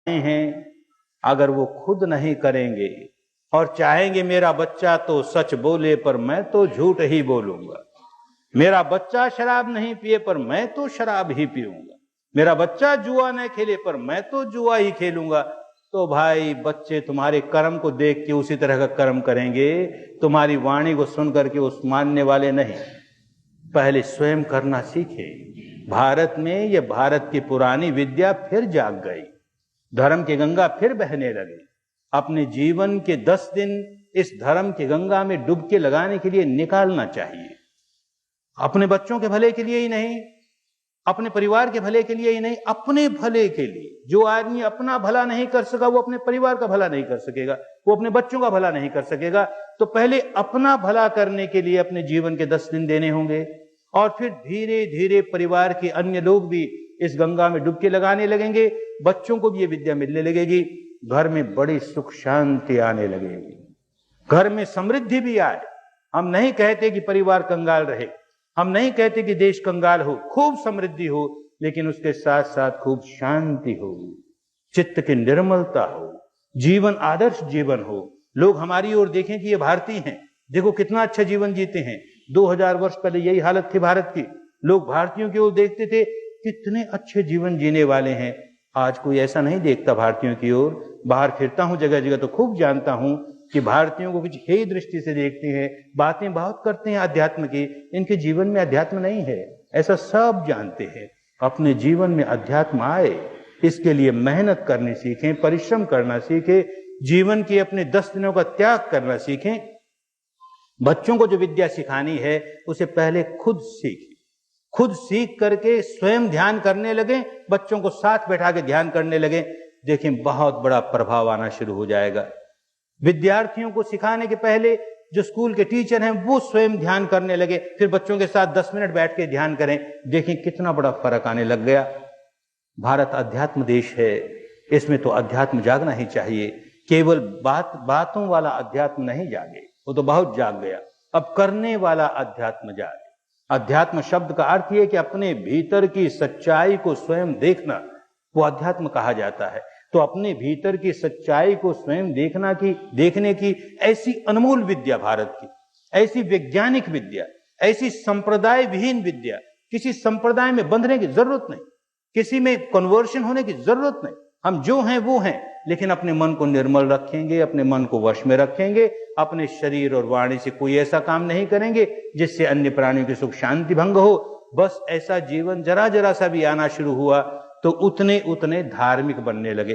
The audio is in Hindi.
हैं, अगर वो खुद नहीं करेंगे और चाहेंगे मेरा बच्चा तो सच बोले पर मैं तो झूठ ही बोलूंगा, मेरा बच्चा शराब नहीं पिए पर मैं तो शराब ही पीऊंगा, मेरा बच्चा जुआ न खेले पर मैं तो जुआ ही खेलूंगा, तो भाई बच्चे तुम्हारे कर्म को देख के उसी तरह का कर्म करेंगे, तुम्हारी वाणी को सुन करके उस मानने वाले नहीं। पहले स्वयं करना सीखे। भारत में ये भारत की पुरानी विद्या फिर जाग गई, धर्म की गंगा फिर बहने लगी। अपने जीवन के 10 दिन इस धर्म की गंगा में डुबकी लगाने के लिए निकालना चाहिए। अपने बच्चों के भले के लिए ही नहीं, अपने परिवार के भले के लिए ही नहीं, अपने भले के लिए। जो आदमी अपना भला नहीं कर सका वो अपने परिवार का भला नहीं कर सकेगा, वो अपने बच्चों का भला नहीं कर सकेगा। तो पहले अपना भला करने के लिए अपने जीवन के 10 दिन देने होंगे, और फिर धीरे धीरे परिवार के अन्य लोग भी इस गंगा में डुबकी लगाने लगेंगे, बच्चों को भी ये विद्या मिलने लगेगी, घर में बड़ी सुख शांति आने लगेगी, घर में समृद्धि भी आए। हम नहीं कहते कि परिवार कंगाल रहे, हम नहीं कहते कि देश कंगाल हो, खूब समृद्धि हो, लेकिन उसके साथ साथ खूब शांति हो, चित्त की निर्मलता हो, जीवन आदर्श जीवन हो। लोग हमारी ओर देखें कि ये भारतीय हैं, देखो कितना अच्छा जीवन जीते हैं। 2000 वर्ष पहले यही हालत थी भारत की, लोग भारतीयों की ओर देखते थे कितने अच्छे जीवन जीने वाले हैं। आज कोई ऐसा नहीं देखता भारतीयों की ओर। बाहर फिरता हूं जगह जगह तो खूब जानता हूं कि भारतीयों को कुछ हेय दृष्टि से देखते हैं, बातें बहुत करते हैं अध्यात्म की, इनके जीवन में अध्यात्म नहीं है, ऐसा सब जानते हैं। अपने जीवन में अध्यात्म आए, इसके लिए मेहनत करनी सीखें, परिश्रम करना सीखें, जीवन के अपने 10 दिनों का त्याग करना सीखें। बच्चों को जो विद्या सिखानी है उसे पहले खुद सीखें, खुद सीख करके स्वयं ध्यान करने लगे, बच्चों को साथ बैठा के ध्यान करने लगे, देखें बहुत बड़ा प्रभाव आना शुरू हो जाएगा। विद्यार्थियों को सिखाने के पहले जो स्कूल के टीचर हैं वो स्वयं ध्यान करने लगे, फिर बच्चों के साथ 10 मिनट बैठ के ध्यान करें, देखें कितना बड़ा फर्क आने लग गया। भारत अध्यात्म देश है, इसमें तो अध्यात्म जागना ही चाहिए। केवल बातों वाला अध्यात्म नहीं जागे, वो तो बहुत जाग गया, अब करने वाला अध्यात्म जागे। अध्यात्म शब्द का अर्थ यह कि अपने भीतर की सच्चाई को स्वयं देखना, वो अध्यात्म कहा जाता है। तो अपने भीतर की सच्चाई को स्वयं देखने की ऐसी अनमोल विद्या भारत की, ऐसी वैज्ञानिक विद्या, ऐसी संप्रदाय विहीन विद्या, किसी संप्रदाय में बंधने की जरूरत नहीं, किसी में कन्वर्शन होने की जरूरत नहीं। हम जो हैं वो हैं, लेकिन अपने मन को निर्मल रखेंगे, अपने मन को वश में रखेंगे, अपने शरीर और वाणी से कोई ऐसा काम नहीं करेंगे जिससे अन्य प्राणियों की सुख शांति भंग हो। बस ऐसा जीवन जरा जरा सा भी आना शुरू हुआ तो उतने उतने धार्मिक बनने लगे।